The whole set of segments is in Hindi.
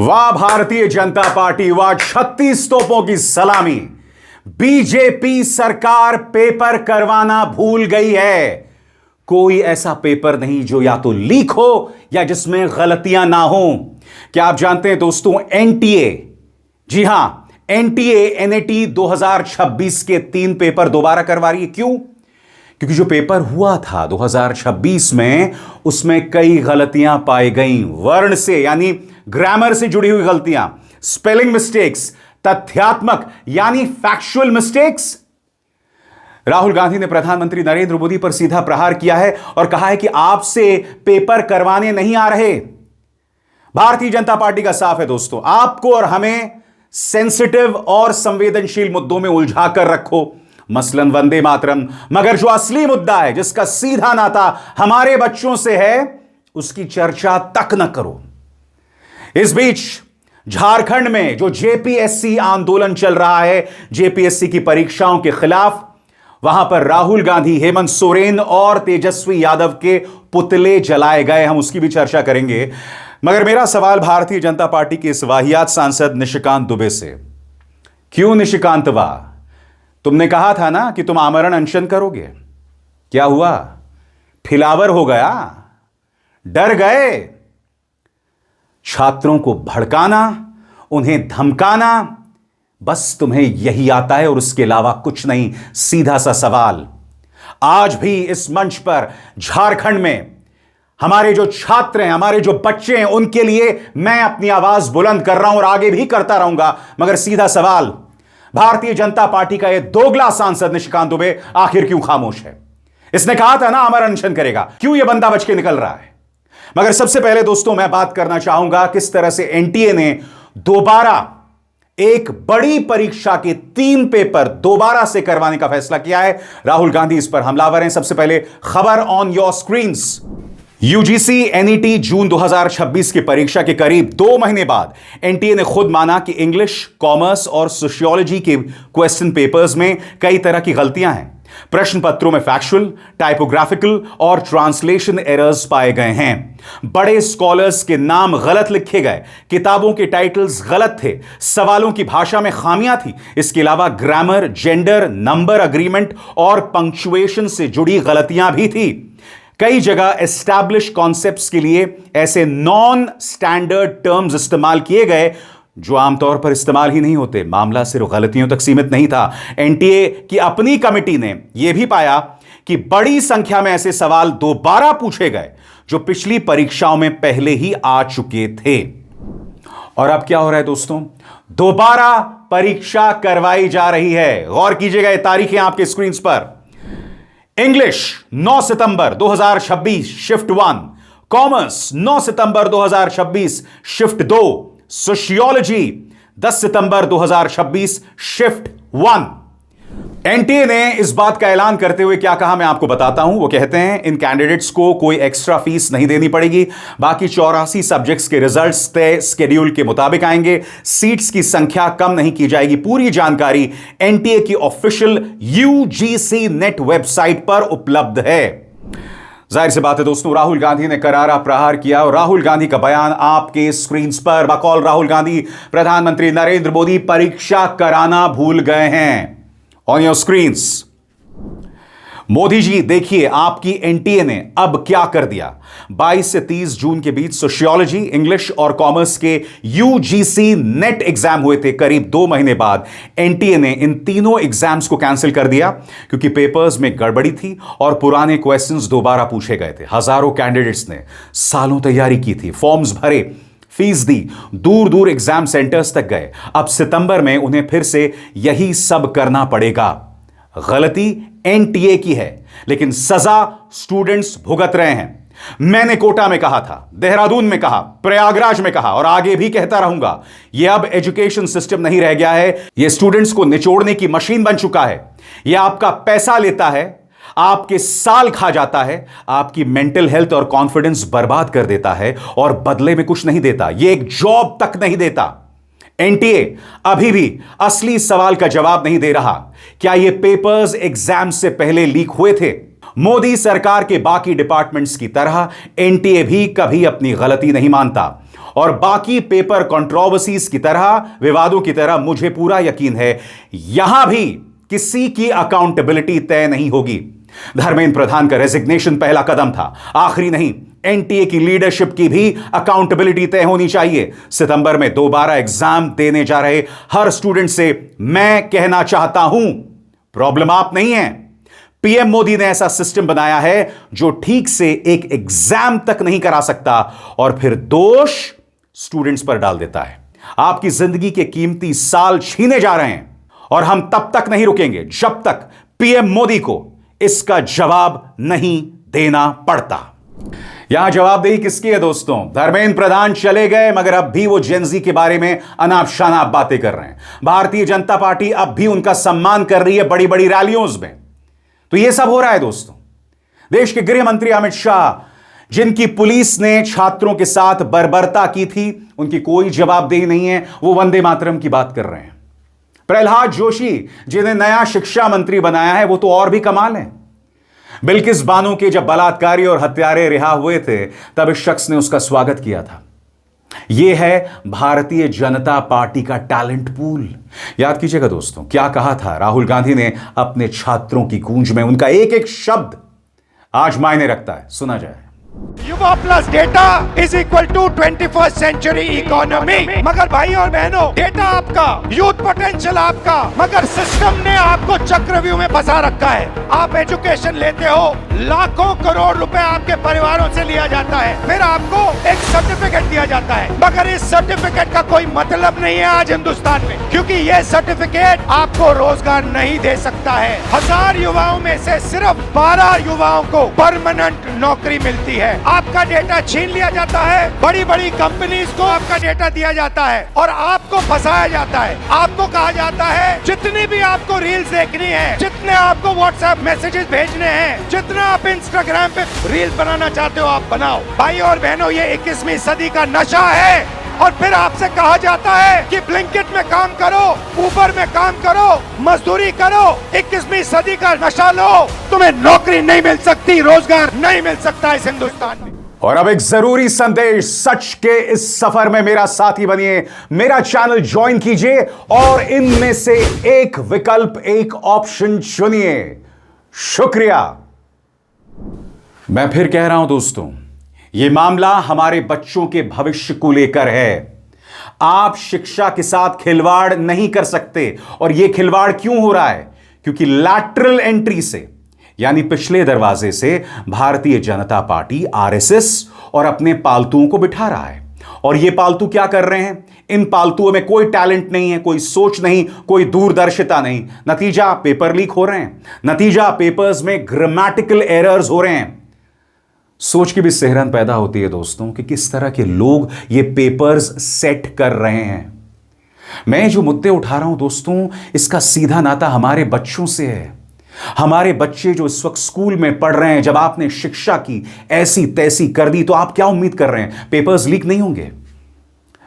वाह भारतीय जनता पार्टी, वाह 36 तोपों की सलामी। बीजेपी सरकार पेपर करवाना भूल गई है। कोई ऐसा पेपर नहीं जो या तो लीक हो या जिसमें गलतियां ना हो। क्या आप जानते हैं दोस्तों, एनटीए, जी हां, एनटीए एनएटी 2026 के 3 पेपर दोबारा करवा रही है। क्यों? क्योंकि जो पेपर हुआ था 2026 में, उसमें कई गलतियां पाई गई। वर्ण से यानी ग्रामर से जुड़ी हुई गलतियां, स्पेलिंग मिस्टेक्स, तथ्यात्मक यानी फैक्चुअल मिस्टेक्स। राहुल गांधी ने प्रधानमंत्री नरेंद्र मोदी पर सीधा प्रहार किया है और कहा है कि आपसे पेपर करवाने नहीं आ रहे। भारतीय जनता पार्टी का साफ है दोस्तों, आपको और हमें सेंसिटिव और संवेदनशील मुद्दों में उलझा कर रखो, मसलन वंदे मातरम, मगर जो असली मुद्दा है, जिसका सीधा नाता हमारे बच्चों से है, उसकी चर्चा तक न करो। इस बीच झारखंड में जो जेपीएससी आंदोलन चल रहा है, जेपीएससी की परीक्षाओं के खिलाफ, वहां पर राहुल गांधी, हेमंत सोरेन और तेजस्वी यादव के पुतले जलाए गए। हम उसकी भी चर्चा करेंगे। मगर मेरा सवाल भारतीय जनता पार्टी के इस वाहियात सांसद निशिकांत दुबे से, क्यों निशिकांत वाह, तुमने कहा था ना कि तुम आमरण अनशन करोगे, क्या हुआ? फिलावर हो गया? डर गए? छात्रों को भड़काना, उन्हें धमकाना, बस तुम्हें यही आता है और उसके अलावा कुछ नहीं। सीधा सा सवाल, आज भी इस मंच पर झारखंड में हमारे जो छात्र हैं, हमारे जो बच्चे हैं, उनके लिए मैं अपनी आवाज बुलंद कर रहा हूं और आगे भी करता रहूंगा। मगर सीधा सवाल, भारतीय जनता पार्टी का यह दोगला सांसद निशिकांत दुबे आखिर क्यों खामोश है? इसने कहा था ना आमरण अनशन करेगा, क्यों यह बंदा बच के निकल रहा है? मगर सबसे पहले दोस्तों मैं बात करना चाहूंगा किस तरह से एनटीए ने दोबारा एक बड़ी परीक्षा के 3 पेपर दोबारा से करवाने का फैसला किया है। राहुल गांधी इस पर हमलावर हैं। सबसे पहले खबर on your screens. UGC NET June 2026 की परीक्षा के करीब 2 महीने बाद एनटीए ने खुद माना कि इंग्लिश, कॉमर्स और सोशियोलॉजी के क्वेश्चन पेपर्स में कई तरह की गलतियां हैं। प्रश्न पत्रों में फैक्चुअल, टाइपोग्राफिकल और ट्रांसलेशन एरर्स पाए गए हैं। बड़े स्कॉलर्स के नाम गलत लिखे गए, किताबों के टाइटल्स गलत थे, सवालों की भाषा में खामियां थी। इसके अलावा ग्रामर, जेंडर, नंबर अग्रीमेंट और पंक्चुएशन से जुड़ी गलतियां भी थी। कई जगह एस्टैब्लिश कॉन्सेप्ट्स के लिए ऐसे नॉन स्टैंडर्ड टर्म्स इस्तेमाल किए गए जो आमतौर पर इस्तेमाल ही नहीं होते। मामला सिर्फ गलतियों तक सीमित नहीं था। एनटीए की अपनी कमेटी ने यह भी पाया कि बड़ी संख्या में ऐसे सवाल दोबारा पूछे गए जो पिछली परीक्षाओं में पहले ही आ चुके थे। और अब क्या हो रहा है दोस्तों? दोबारा परीक्षा करवाई जा रही है। गौर कीजिएगा, ये तारीखें आपके स्क्रीन पर। इंग्लिश 9 सितंबर 2026 शिफ्ट 1, कॉमर्स 9 सितंबर 2026 शिफ्ट 2, सोशियोलॉजी 10 सितंबर 2026 शिफ्ट 1। एनटीए ने इस बात का ऐलान करते हुए क्या कहा, मैं आपको बताता हूं। वो कहते हैं इन कैंडिडेट्स को कोई एक्स्ट्रा फीस नहीं देनी पड़ेगी। बाकी 84 सब्जेक्ट्स के रिजल्ट्स तय स्केड्यूल के मुताबिक आएंगे। सीट्स की संख्या कम नहीं की जाएगी। पूरी जानकारी एनटीए की ऑफिशियल यूजीसी नेट वेबसाइट पर उपलब्ध है। जाहिर सी बात है दोस्तों, राहुल गांधी ने करारा प्रहार किया और राहुल गांधी का बयान आपके स्क्रीन पर। बकौल राहुल गांधी, प्रधानमंत्री नरेंद्र मोदी परीक्षा कराना भूल गए हैं। On your screens, Modi ji देखिए आपकी एनटीए ने अब क्या कर दिया। 22 से 30 जून के बीच सोशियोलॉजी, इंग्लिश और कॉमर्स के यूजीसी नेट एग्जाम हुए थे। करीब 2 महीने बाद एनटीए ने इन तीनों एग्जाम्स को कैंसिल कर दिया क्योंकि पेपर्स में गड़बड़ी थी और पुराने क्वेश्चंस दोबारा पूछे गए थे। हजारों कैंडिडेट्स ने सालों तैयारी की थी, फॉर्म्स भरे, फीस दी, दूर दूर एग्जाम सेंटर्स तक गए। अब सितंबर में उन्हें फिर से यही सब करना पड़ेगा। गलती एनटीए की है, लेकिन सजा स्टूडेंट्स भुगत रहे हैं। मैंने कोटा में कहा था, देहरादून में कहा, प्रयागराज में कहा और आगे भी कहता रहूंगा, यह अब एजुकेशन सिस्टम नहीं रह गया है। यह स्टूडेंट्स को निचोड़ने की मशीन बन चुका है। यह आपका पैसा लेता है, आपके साल खा जाता है, आपकी मेंटल हेल्थ और कॉन्फिडेंस बर्बाद कर देता है और बदले में कुछ नहीं देता। यह एक जॉब तक नहीं देता। एनटीए अभी भी असली सवाल का जवाब नहीं दे रहा। क्या यह पेपर्स एग्जाम से पहले लीक हुए थे? मोदी सरकार के बाकी डिपार्टमेंट्स की तरह एनटीए भी कभी अपनी गलती नहीं मानता और बाकी पेपर कंट्रोवर्सीज की तरह, विवादों की तरह, मुझे पूरा यकीन है यहां भी किसी की अकाउंटेबिलिटी तय नहीं होगी। धर्मेंद्र प्रधान का रेजिग्नेशन पहला कदम था, आखिरी नहीं। एनटीए की लीडरशिप की भी अकाउंटेबिलिटी तय होनी चाहिए। सितंबर में दोबारा एग्जाम देने जा रहे हर स्टूडेंट से मैं कहना चाहता हूं, प्रॉब्लम आप नहीं है। पीएम मोदी ने ऐसा सिस्टम बनाया है जो ठीक से एक एग्जाम तक नहीं करा सकता और फिर दोष स्टूडेंट्स पर डाल देता है। आपकी जिंदगी के कीमती साल छीने जा रहे हैं और हम तब तक नहीं रुकेंगे जब तक पीएम मोदी को इसका जवाब नहीं देना पड़ता। यहां जवाबदेही किसकी है दोस्तों? धर्मेंद्र प्रधान चले गए मगर अब भी वो जेनजी के बारे में अनाप शनाप बातें कर रहे हैं। भारतीय जनता पार्टी अब भी उनका सम्मान कर रही है बड़ी बड़ी रैलियों में। तो यह सब हो रहा है दोस्तों। देश के गृह मंत्री अमित शाह, जिनकी पुलिस ने छात्रों के साथ बर्बरता की थी, उनकी कोई जवाबदेही नहीं है, वो वंदे मातरम की बात कर रहे हैं। प्रहलाद जोशी, जिन्हें नया शिक्षा मंत्री बनाया है, वो तो और भी कमाल है। बिल्किस बानो के जब बलात्कारी और हत्यारे रिहा हुए थे तब इस शख्स ने उसका स्वागत किया था। यह है भारतीय जनता पार्टी का टैलेंट पूल। याद कीजिएगा दोस्तों, क्या कहा था राहुल गांधी ने अपने छात्रों की गूंज में? उनका एक एक शब्द आज मायने रखता है। सुना जाए। युवा plus data is equal to 21st century economy. मगर भाई और बहनों, डेटा आपका, यूथ पोटेंशियल आपका, मगर सिस्टम ने आपको चक्रव्यूह में फंसा रखा है। आप एजुकेशन लेते हो, लाखों करोड़ रुपए आपके परिवारों से लिया जाता है, फिर आपको एक सर्टिफिकेट दिया जाता है, मगर इस सर्टिफिकेट का कोई मतलब नहीं है आज हिंदुस्तान में, क्योंकि ये सर्टिफिकेट आपको रोजगार नहीं दे सकता है। 1000 युवाओं में से सिर्फ 12 युवाओं को परमानेंट नौकरी मिलती है। आपका डेटा छीन लिया जाता है, बड़ी बड़ी कंपनीज को आपका डेटा दिया जाता है और आपको फंसाया जाता है। आपको कहा जाता है जितनी भी आपको रील्स देखनी है, जितने आपको व्हाट्सएप मैसेजेस भेजने हैं, जितना आप इंस्टाग्राम पे रील्स बनाना चाहते हो आप बनाओ। भाई और बहनों, ये 21वीं सदी का नशा है। और फिर आपसे कहा जाता है कि ब्लिंकिट में काम करो, ऊबर में काम करो, मजदूरी करो, 21वीं सदी का नशा लो, तुम्हें नौकरी नहीं मिल सकती, रोजगार नहीं मिल सकता इस हिंदुस्तान में। और अब एक जरूरी संदेश, सच के इस सफर में मेरा साथी बनिए, मेरा चैनल ज्वाइन कीजिए और इनमें से एक विकल्प, एक ऑप्शन चुनिए। शुक्रिया। मैं फिर कह रहा हूं दोस्तों, यह मामला हमारे बच्चों के भविष्य को लेकर है। आप शिक्षा के साथ खिलवाड़ नहीं कर सकते। और यह खिलवाड़ क्यों हो रहा है? क्योंकि लैटरल एंट्री से, यानी पिछले दरवाजे से, भारतीय जनता पार्टी, आरएसएस और अपने पालतुओं को बिठा रहा है। और ये पालतू क्या कर रहे हैं? इन पालतुओं में कोई टैलेंट नहीं है, कोई सोच नहीं, कोई दूरदर्शिता नहीं। नतीजा पेपर लीक हो रहे हैं, नतीजा पेपर्स में ग्रामेटिकल एरर्स हो रहे हैं। सोच की भी सिहरन पैदा होती है दोस्तों कि किस तरह के लोग ये पेपर्स सेट कर रहे हैं। मैं जो मुद्दे उठा रहा हूं दोस्तों, इसका सीधा नाता हमारे बच्चों से है। हमारे बच्चे जो इस वक्त स्कूल में पढ़ रहे हैं, जब आपने शिक्षा की ऐसी तैसी कर दी तो आप क्या उम्मीद कर रहे हैं? पेपर्स लीक नहीं होंगे,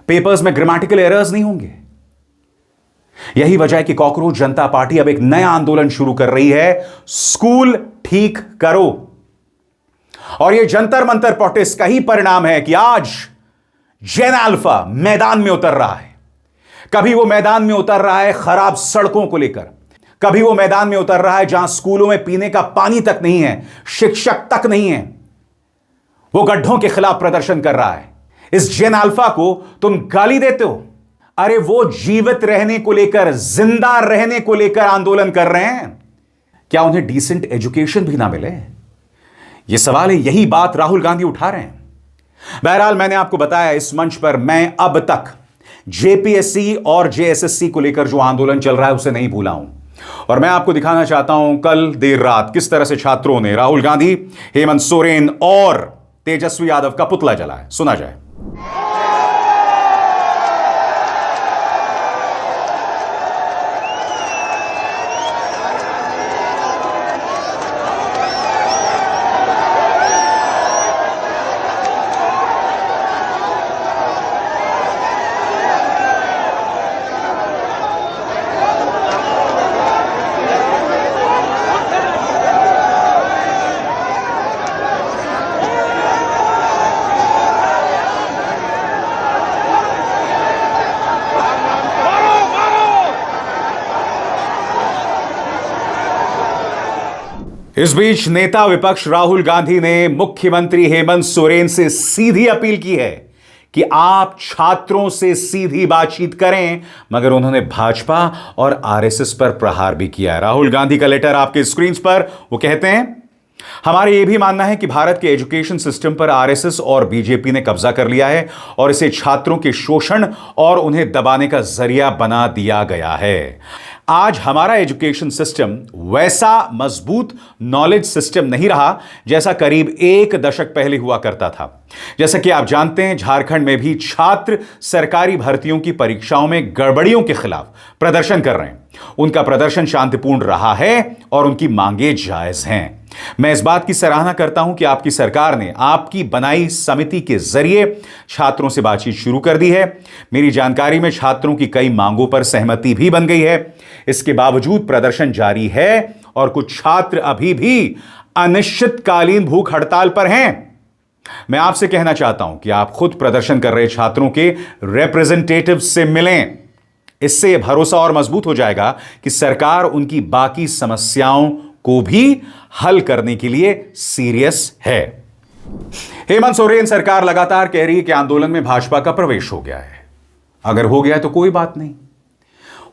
पेपर्स में ग्रामेटिकल एरर्स नहीं होंगे। यही वजह है कि कॉकरोच जनता पार्टी अब एक नया आंदोलन शुरू कर रही है, स्कूल ठीक करो। और यह जंतर मंतर प्रोटेस्ट का ही परिणाम है कि आज जेन अल्फा मैदान में उतर रहा है। कभी वो मैदान में उतर रहा है खराब सड़कों को लेकर, कभी वो मैदान में उतर रहा है जहां स्कूलों में पीने का पानी तक नहीं है, शिक्षक तक नहीं है। वो गड्ढों के खिलाफ प्रदर्शन कर रहा है। इस जेन अल्फा को तुम गाली देते हो? अरे वो जीवित रहने को लेकर, जिंदा रहने को लेकर आंदोलन कर रहे हैं। क्या उन्हें डिसेंट एजुकेशन भी ना मिले? यह सवाल है, यही बात राहुल गांधी उठा रहे हैं। बहरहाल, मैंने आपको बताया इस मंच पर, मैं अब तक जेपीएससी और जेएसएससी को लेकर जो आंदोलन चल रहा है उसे नहीं भूला हूं। और मैं आपको दिखाना चाहता हूं कल देर रात किस तरह से छात्रों ने राहुल गांधी, हेमंत सोरेन और तेजस्वी यादव का पुतला जलाया। सुना जाए। इस बीच नेता विपक्ष राहुल गांधी ने मुख्यमंत्री हेमंत सोरेन से सीधी अपील की है कि आप छात्रों से सीधी बातचीत करें, मगर उन्होंने भाजपा और आरएसएस पर प्रहार भी किया है। राहुल गांधी का लेटर आपके स्क्रीन पर, वो कहते हैं, हमारा यह भी मानना है कि भारत के एजुकेशन सिस्टम पर आरएसएस और बीजेपी ने कब्जा कर लिया है और इसे छात्रों के शोषण और उन्हें दबाने का जरिया बना दिया गया है। आज हमारा एजुकेशन सिस्टम वैसा मजबूत नॉलेज सिस्टम नहीं रहा जैसा करीब एक दशक पहले हुआ करता था। जैसा कि आप जानते हैं, झारखंड में भी छात्र सरकारी भर्तियों की परीक्षाओं में गड़बड़ियों के खिलाफ प्रदर्शन कर रहे हैं। उनका प्रदर्शन शांतिपूर्ण रहा है और उनकी मांगे जायज हैं। मैं इस बात की सराहना करता हूं कि आपकी सरकार ने आपकी बनाई समिति के जरिए छात्रों से बातचीत शुरू कर दी है। मेरी जानकारी में छात्रों की कई मांगों पर सहमति भी बन गई है। इसके बावजूद प्रदर्शन जारी है और कुछ छात्र अभी भी अनिश्चितकालीन भूख हड़ताल पर हैं। मैं आपसे कहना चाहता हूं कि आप खुद प्रदर्शन कर रहे छात्रों के रिप्रेजेंटेटिव से मिलें। इससे यह भरोसा और मजबूत हो जाएगा कि सरकार उनकी बाकी समस्याओं को भी हल करने के लिए सीरियस है। हेमंत सोरेन सरकार लगातार कह रही है कि आंदोलन में भाजपा का प्रवेश हो गया है। अगर हो गया है तो कोई बात नहीं,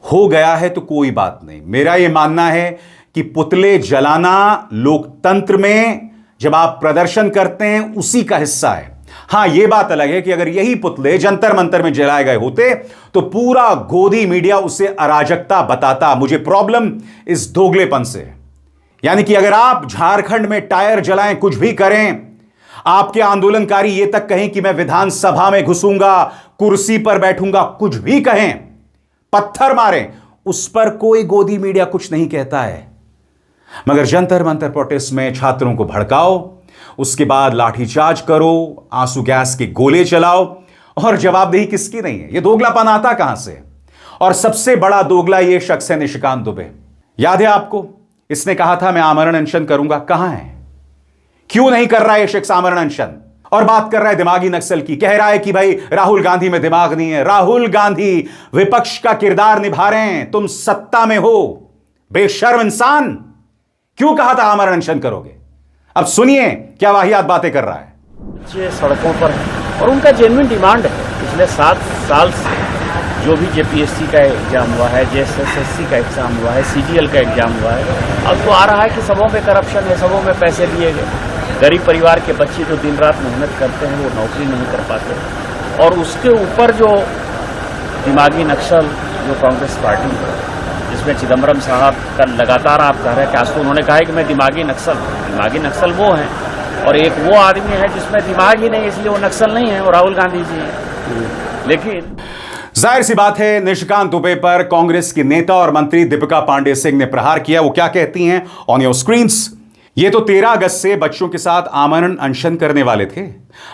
हो गया है तो कोई बात नहीं। मेरा यह मानना है कि पुतले जलाना लोकतंत्र में जब आप प्रदर्शन करते हैं उसी का हिस्सा है। हां, यह बात अलग है कि अगर यही पुतले जंतर मंतर में जलाए गए होते तो पूरा गोदी मीडिया उसे अराजकता बताता। मुझे प्रॉब्लम इस दोगलेपन से है। यानी कि अगर आप झारखंड में टायर जलाएं, कुछ भी करें, आपके आंदोलनकारी ये तक कहें कि मैं विधानसभा में घुसूंगा, कुर्सी पर बैठूंगा, कुछ भी कहें, पत्थर मारें, उस पर कोई गोदी मीडिया कुछ नहीं कहता है। मगर जंतर मंतर प्रोटेस्ट में छात्रों को भड़काओ, उसके बाद लाठीचार्ज करो, आंसू गैस के गोले चलाओ और जवाबदेही किसकी नहीं है। यह दोगलापन आता कहां से? और सबसे बड़ा दोगला यह शख्स है निशिकांत दुबे। याद है आपको, इसने कहा था मैं आमरण अनशन करूंगा। कहां है? क्यों नहीं कर रहा है यह शख्स आमरण अनशन? और बात कर रहा है दिमागी नक्सल की। कह रहा है कि भाई राहुल गांधी में दिमाग नहीं है। राहुल गांधी विपक्ष का किरदार निभा रहे हैं, तुम सत्ता में हो। बेशर्म इंसान, क्यों कहा था आमरण अनशन करोगे? अब सुनिए क्या वाहियात बातें कर रहा है। ये सड़कों पर है और उनका जेन्युइन डिमांड है। पिछले 7 साल से जो भी जेपीएससी का एग्जाम हुआ है, जेएसएससी का एग्जाम हुआ है, सीजीएल का एग्जाम हुआ है, अब तो आ रहा है कि सबों में करप्शन है, सबों में पैसे दिए गए। गरीब परिवार के बच्चे जो दिन रात मेहनत करते हैं वो नौकरी नहीं कर पाते। और उसके ऊपर जो दिमागी नक्सल जो कांग्रेस पार्टी है, जिसमें चिदम्बरम साहब का लगातार आप कह रहे हैं कि आज तो उन्होंने कहा है कि मैं दिमागी नक्सल वो हैं, और एक वो आदमी है जिसमें दिमाग ही नहीं, इसलिए वो नक्सल नहीं है, वो राहुल गांधी जी हैं। लेकिन जाहिर सी बात है, निशिकांत दुबे पर कांग्रेस की नेता और मंत्री दीपिका पांडे सिंह ने प्रहार किया। वो क्या कहती हैं ऑन योर स्क्रीन्स। ये तो 13 अगस्त से बच्चों के साथ आमरण अनशन करने वाले थे।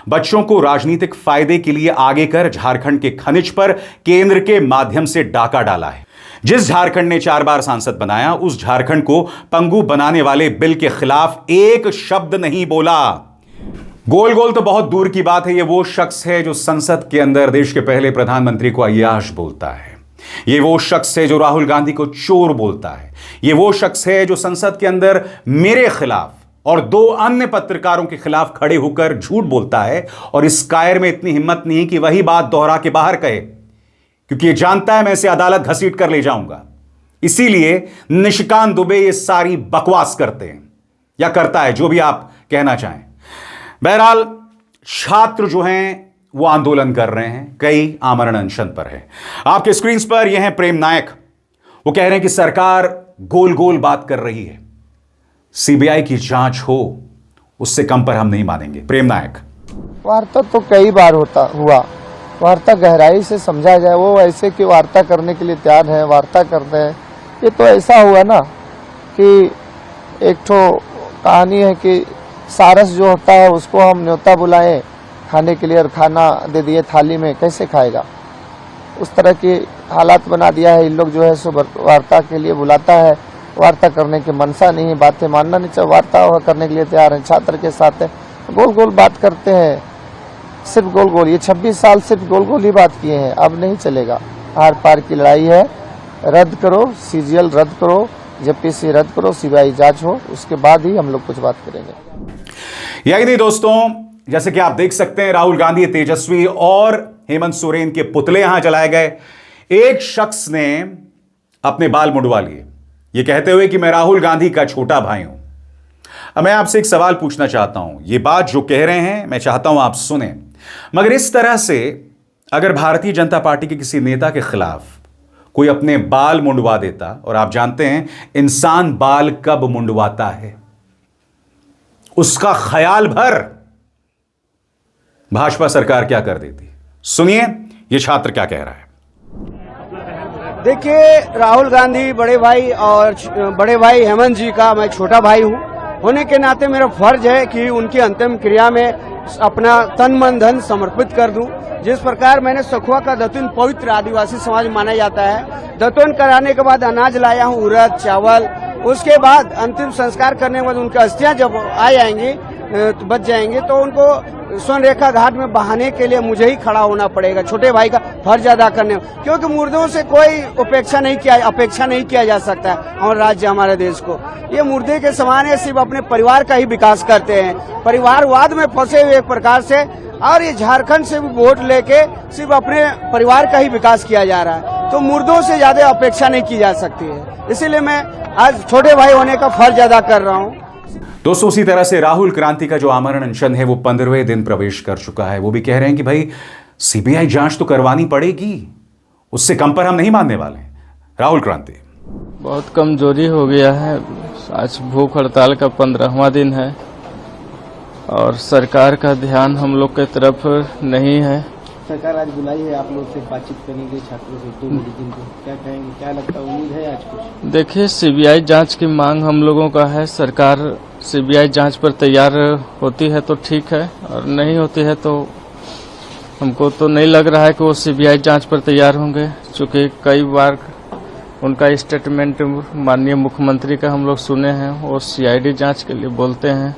बच्चों को राजनीतिक फायदे के लिए आगे कर झारखंड के खनिज पर केंद्र के माध्यम से डाका डाला है। जिस झारखंड ने 4 बार सांसद बनाया, उस झारखंड को पंगु बनाने वाले बिल के खिलाफ एक शब्द नहीं बोला। गोल गोल तो बहुत दूर की बात है। ये वो शख्स है जो संसद के अंदर देश के पहले प्रधानमंत्री को अय्याश बोलता है। ये वो शख्स है जो राहुल गांधी को चोर बोलता है। ये वो शख्स है जो संसद के अंदर मेरे खिलाफ और 2 अन्य पत्रकारों के खिलाफ खड़े होकर झूठ बोलता है। और इस कायर में इतनी हिम्मत नहीं है कि वही बात दोहरा के बाहर कहे, क्योंकि ये जानता है मैं इसे अदालत घसीट कर ले जाऊंगा। इसीलिए निशिकांत दुबे ये सारी बकवास करते हैं, या करता है, जो भी आप कहना चाहें। बहरहाल छात्र जो हैं वो आंदोलन कर रहे हैं, कई आमरण अनशन पर है। आपके स्क्रीन पर यह हैं प्रेम नायक। वो कह रहे हैं कि सरकार गोल गोल बात कर रही है, सीबीआई की जांच हो, उससे कम पर हम नहीं मानेंगे। प्रेम नायक। वार्ता तो कई बार हुआ, वार्ता गहराई से समझा जाए। वो ऐसे कि वार्ता करने के लिए तैयार है, वार्ता करते हैं। ये तो ऐसा हुआ ना कि एक ठो कहानी है कि सारस जो होता है उसको हम न्योता बुलाएं खाने के लिए और खाना दे दिए थाली में, कैसे खाएगा? उस तरह की हालात बना दिया है। इन लोग जो है सो वार्ता के लिए बुलाता है, वार्ता करने की मनसा नहीं है, बातें मानना नहीं चाहिए, वार्ता करने के लिए तैयार है, छात्र के साथ है, गोल गोल बात करते हैं, सिर्फ गोल गोल। ये 26 साल सिर्फ गोल गोल ही बात किए हैं, अब नहीं चलेगा। आर पार की लड़ाई है। रद्द करो, सीजीएल रद्द करो, जेपीएससी रद्द करो, सीबीआई जांच हो, उसके बाद ही हम लोग कुछ बात करेंगे। यही नहीं दोस्तों, जैसे कि आप देख सकते हैं राहुल गांधी, तेजस्वी और हेमंत सोरेन के पुतले यहां जलाए गए। एक शख्स ने अपने बाल मुंडवा लिए, यह कहते हुए कि मैं राहुल गांधी का छोटा भाई हूं। अब मैं आपसे एक सवाल पूछना चाहता हूं, यह बात जो कह रहे हैं मैं चाहता हूं आप सुने, मगर इस तरह से अगर भारतीय जनता पार्टी के किसी नेता के खिलाफ कोई अपने बाल मुंडवा देता, और आप जानते हैं इंसान बाल कब मुंडवाता है, उसका ख्याल भर भाजपा सरकार क्या कर देती। सुनिए यह छात्र क्या कह रहा है। देखिए, राहुल गांधी बड़े भाई और बड़े भाई हेमंत जी का मैं छोटा भाई हूं, होने के नाते मेरा फर्ज है कि उनकी अंतिम क्रिया में अपना तन मन धन समर्पित कर दूं। जिस प्रकार मैंने सखुआ का दतुन पवित्र आदिवासी समाज माना जाता है, दतुन कराने के बाद अनाज लाया हूं, उड़द चावल, उसके बाद अंतिम संस्कार करने के बाद उनकी अस्थियां जब आ जाएंगी बच जाएंगे तो उनको स्वर्ण रेखा घाट में बहाने के लिए मुझे ही खड़ा होना पड़ेगा, छोटे भाई का फर्ज अदा करने, क्योंकि मुर्दों से कोई अपेक्षा नहीं किया जा सकता है। हमारे राज्य, हमारे देश को ये मुर्दे के समान है, सिर्फ अपने परिवार का ही विकास करते हैं, परिवारवाद में फंसे हुए एक प्रकार से। और ये झारखंड से भी वोट लेके सिर्फ अपने परिवार का ही विकास किया जा रहा है, तो मुर्दों से ज्यादा अपेक्षा नहीं की जा सकती है। इसीलिए मैं आज छोटे भाई होने का फर्ज अदा कर रहा हूँ। दोस्तों, उसी तरह से राहुल क्रांति का जो आमरण अनशन है वो 15वें दिन प्रवेश कर चुका है। वो भी कह रहे हैं कि भाई सीबीआई जांच तो करवानी पड़ेगी, उससे कम पर हम नहीं मानने वाले। राहुल क्रांति, बहुत कमजोरी हो गया है। आज भूख हड़ताल का 15वां दिन है और सरकार का ध्यान हम लोग के तरफ नहीं है। सरकार आज बुलाई है, आप लोग से बातचीत करेंगे छात्रों से 2 दिन को, क्या कहेंगे, क्या लगता है, उम्मीद है आज कुछ? देखिए, सीबीआई जांच की मांग हम लोगों का है। सरकार सीबीआई जांच पर तैयार होती है तो ठीक है, और नहीं होती है तो हमको तो नहीं लग रहा है कि वो सीबीआई जांच पर तैयार होंगे, क्योंकि कई बार उनका स्टेटमेंट माननीय मुख्यमंत्री का हम लोग सुने हैं, वो सीआईडी जांच के लिए बोलते हैं।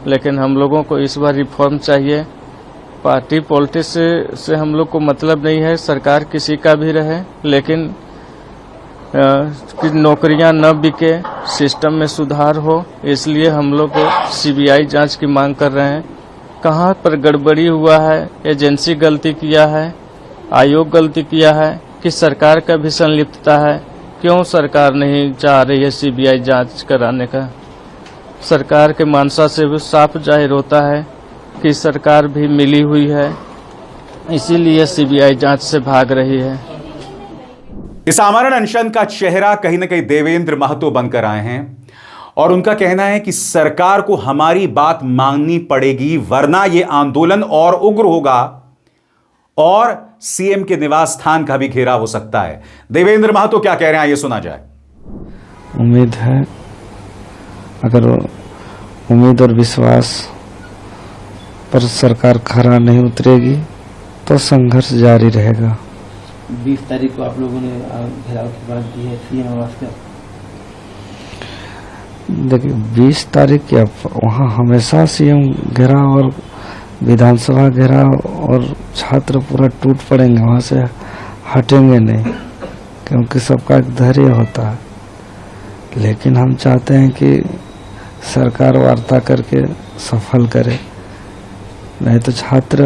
लेकिन हम लोगों को इस बार रिफॉर्म चाहिए। पार्टी पॉलिटिक्स से हम लोग को मतलब नहीं है, सरकार किसी का भी रहे, लेकिन कि नौकरियां न बिके, सिस्टम में सुधार हो, इसलिए हम लोग सीबीआई जांच की मांग कर रहे हैं। कहां पर गड़बड़ी हुआ है, एजेंसी गलती किया है, आयोग गलती किया है, कि सरकार का भी संलिप्तता है? क्यों सरकार नहीं चाह रही है सीबीआई जांच कराने का? सरकार के मानसा से भी साफ जाहिर होता है कि सरकार भी मिली हुई है, इसीलिए सीबीआई जांच से भाग रही है। इस आमरण अनशन का चेहरा कहीं ना कहीं देवेंद्र महतो बनकर आए हैं, और उनका कहना है कि सरकार को हमारी बात माननी पड़ेगी, वरना यह आंदोलन और उग्र होगा और सीएम के निवास स्थान का भी घेराव हो सकता है। देवेंद्र महतो क्या कह रहे हैं, ये सुना जाए। उम्मीद है, अगर उम्मीद और विश्वास पर सरकार खरा नहीं उतरेगी तो संघर्ष जारी रहेगा। 20 तारीख को आप लोगों ने घेराव की बात की है सीएम आवास का। देखिए, 20 तारीख क्या, वहाँ हमेशा सीएम घेराव और विधानसभा घेराव, और छात्र पूरा टूट पड़ेंगे, वहाँ से हटेंगे नहीं, क्योंकि सबका एक धैर्य होता है। लेकिन हम चाहते हैं कि सरकार वार्ता करके सफल करे, नहीं तो छात्र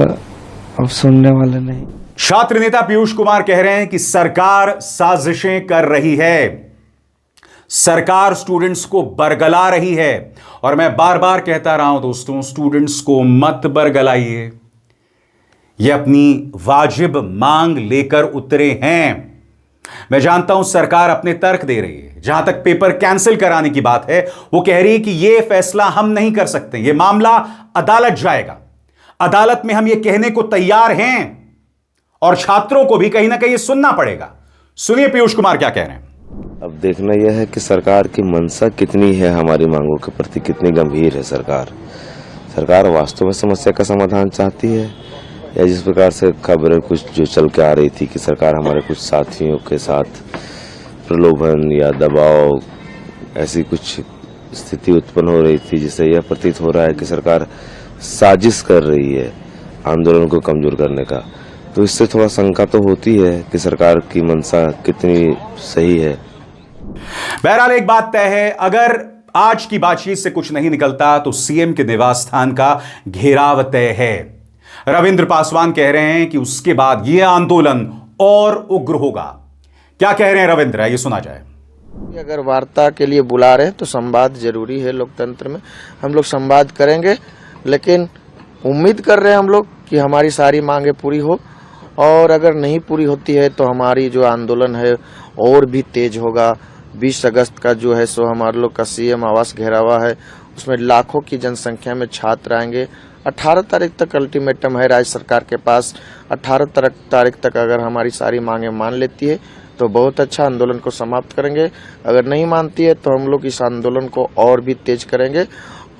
अब सुनने वाले नहीं। छात्र नेता पीयूष कुमार कह रहे हैं कि सरकार साजिशें कर रही है, सरकार स्टूडेंट्स को बरगला रही है, और मैं बार बार कहता रहा हूं दोस्तों, स्टूडेंट्स को मत बरगलाइए। ये अपनी वाजिब मांग लेकर उतरे हैं। मैं जानता हूं सरकार अपने तर्क दे रही है। जहां तक पेपर कैंसिल कराने की बात है, वो कह रही है कि यह फैसला हम नहीं कर सकते, यह मामला अदालत जाएगा, अदालत में हम यह कहने को तैयार हैं, और छात्रों को भी कहीं ना कहीं सुनना पड़ेगा। सुनिए पीयूष कुमार क्या कह रहे हैं। अब देखना यह है कि सरकार की मंशा कितनी है, हमारी मांगों के प्रति कितनी गंभीर है सरकार वास्तव में समस्या का समाधान चाहती है, या जिस प्रकार से खबरें कुछ जो चल के आ रही थी कि सरकार हमारे कुछ साथियों के साथ प्रलोभन या दबाव, ऐसी कुछ स्थिति उत्पन्न हो रही थी, जिससे यह प्रतीत हो रहा है कि सरकार साजिश कर रही है आंदोलन को कमजोर करने का। तो इससे थोड़ा शंका तो होती है कि सरकार की मंशा कितनी सही है। बहरहाल एक बात तय है, अगर आज की बातचीत से कुछ नहीं निकलता तो सीएम के निवास स्थान का घेराव तय है। रविंद्र पासवान कह रहे हैं कि उसके बाद यह आंदोलन और उग्र होगा। क्या कह रहे हैं रविंद्र, ये सुना जाए। अगर वार्ता के लिए बुला रहे हैं तो संवाद जरूरी है लोकतंत्र में, हम लोग संवाद करेंगे, लेकिन उम्मीद कर रहे हैं हम लोग कि हमारी सारी मांगे पूरी हो, और अगर नहीं पूरी होती है तो हमारी जो आंदोलन है और भी तेज होगा। 20 अगस्त का जो है सो हमारे लोग का सीएम आवास घेरावा है, उसमें लाखों की जनसंख्या में छात्र आएंगे। 18 तारीख तक अल्टीमेटम है राज्य सरकार के पास। 18 तारीख तक अगर हमारी सारी मांगे मान लेती है तो बहुत अच्छा, आंदोलन को समाप्त करेंगे। अगर नहीं मानती है तो हम लोग इस आंदोलन को और भी तेज करेंगे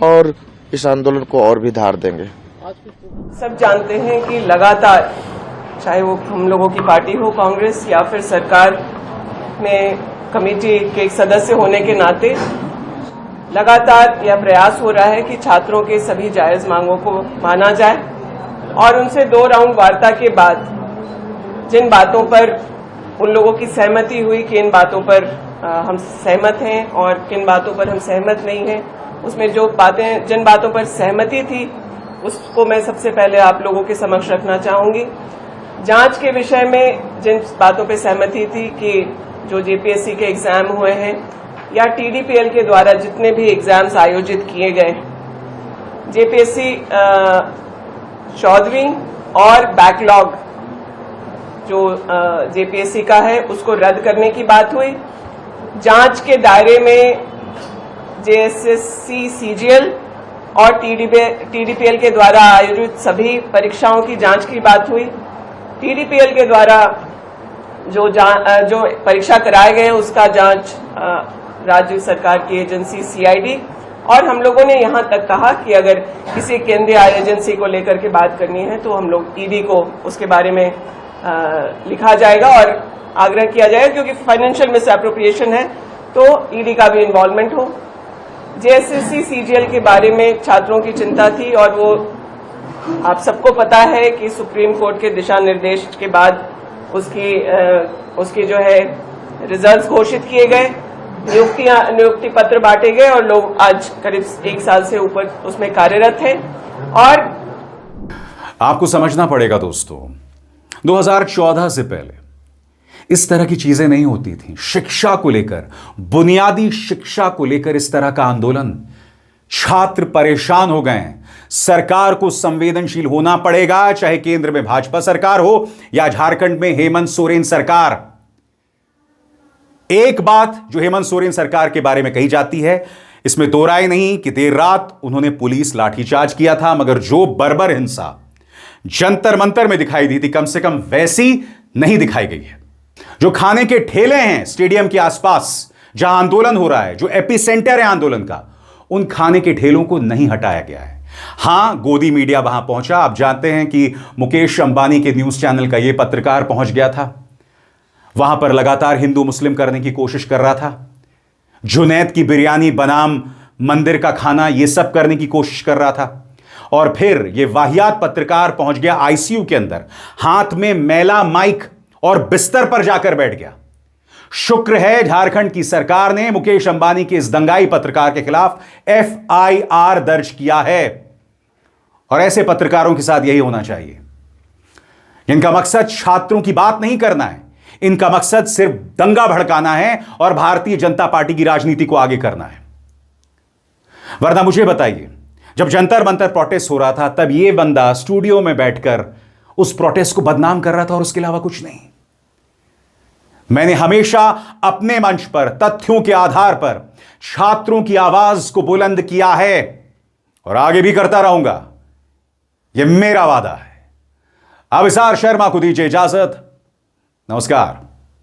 और इस आंदोलन को और भी धार देंगे। सब जानते हैं कि लगातार, चाहे वो हम लोगों की पार्टी हो कांग्रेस या फिर सरकार में कमेटी के एक सदस्य होने के नाते, लगातार यह प्रयास हो रहा है कि छात्रों के सभी जायज मांगों को माना जाए और उनसे 2 राउंड वार्ता के बाद जिन बातों पर उन लोगों की सहमति हुई कि इन बातों पर हम सहमत हैं और किन बातों पर हम सहमत नहीं हैं, उसमें जो बातें, जिन बातों पर सहमति थी उसको मैं सबसे पहले आप लोगों के समक्ष रखना चाहूंगी। जांच के विषय में जिन बातों पर सहमति थी कि जो जेपीएससी के एग्जाम हुए हैं या टीडीपीएल के द्वारा जितने भी एग्जाम्स आयोजित किए गए, जेपीएससी 14वीं और बैकलॉग जो जेपीएससी का है उसको रद्द करने की बात हुई। जांच के दायरे में जेएसएससी, सीजीएल और टीडीपीएल के द्वारा आयोजित सभी परीक्षाओं की जांच की बात हुई। टीडीपीएल के द्वारा जो परीक्षा कराए गए उसका जांच राज्य सरकार की एजेंसी सीआईडी, और हम लोगों ने यहां तक कहा कि अगर किसी केंद्रीय एजेंसी को लेकर के बात करनी है तो हम लोग ईडी को उसके बारे में लिखा जाएगा और आग्रह किया जाएगा, क्योंकि फाइनेंशियल मिस एप्रोप्रिएशन है तो ईडी का भी इन्वॉल्वमेंट हो। जेएसएससी, सीजीएल के बारे में छात्रों की चिंता थी और वो आप सबको पता है कि सुप्रीम कोर्ट के दिशा निर्देश के बाद उसकी जो है रिजल्ट्स घोषित किए गए, नियुक्ति पत्र बांटे गए और लोग आज करीब 1 साल से ऊपर उसमें कार्यरत हैं। और आपको समझना पड़ेगा दोस्तों, 2014 से पहले इस तरह की चीजें नहीं होती थी। शिक्षा को लेकर, बुनियादी शिक्षा को लेकर इस तरह का आंदोलन, छात्र परेशान हो गए हैं। सरकार को संवेदनशील होना पड़ेगा, चाहे केंद्र में भाजपा सरकार हो या झारखंड में हेमंत सोरेन सरकार। एक बात जो हेमंत सोरेन सरकार के बारे में कही जाती है, इसमें दो राय नहीं कि देर रात उन्होंने पुलिस लाठीचार्ज किया था, मगर जो बर्बर हिंसा जंतर मंतर में दिखाई दी थी, कम से कम वैसी नहीं दिखाई गई है। जो खाने के ठेले हैं स्टेडियम के आसपास जहां आंदोलन हो रहा है, जो एपिसेंटर है आंदोलन का, उन खाने के ठेलों को नहीं हटाया गया है। हां, गोदी मीडिया वहां पहुंचा। आप जानते हैं कि मुकेश अंबानी के न्यूज चैनल का यह पत्रकार पहुंच गया था, वहां पर लगातार हिंदू मुस्लिम करने की कोशिश कर रहा था। जुनैद की बिरयानी बनाम मंदिर का खाना, यह सब करने की कोशिश कर रहा था। और फिर यह वाहियात पत्रकार पहुंच गया आईसीयू के अंदर, हाथ में मैला माइक और बिस्तर पर जाकर बैठ गया। शुक्र है झारखंड की सरकार ने मुकेश अंबानी के इस दंगाई पत्रकार के खिलाफ एफआईआर दर्ज किया है। और ऐसे पत्रकारों के साथ यही होना चाहिए। इनका मकसद छात्रों की बात नहीं करना है, इनका मकसद सिर्फ दंगा भड़काना है और भारतीय जनता पार्टी की राजनीति को आगे करना है। वरना मुझे बताइए, जब जंतर मंतर प्रोटेस्ट हो रहा था तब यह बंदा स्टूडियो में बैठकर उस प्रोटेस्ट को बदनाम कर रहा था और उसके अलावा कुछ नहीं। मैंने हमेशा अपने मंच पर तथ्यों के आधार पर छात्रों की आवाज को बुलंद किया है और आगे भी करता रहूंगा, यह मेरा वादा है। अभिसार शर्मा को दीजिए इजाजत। नमस्कार।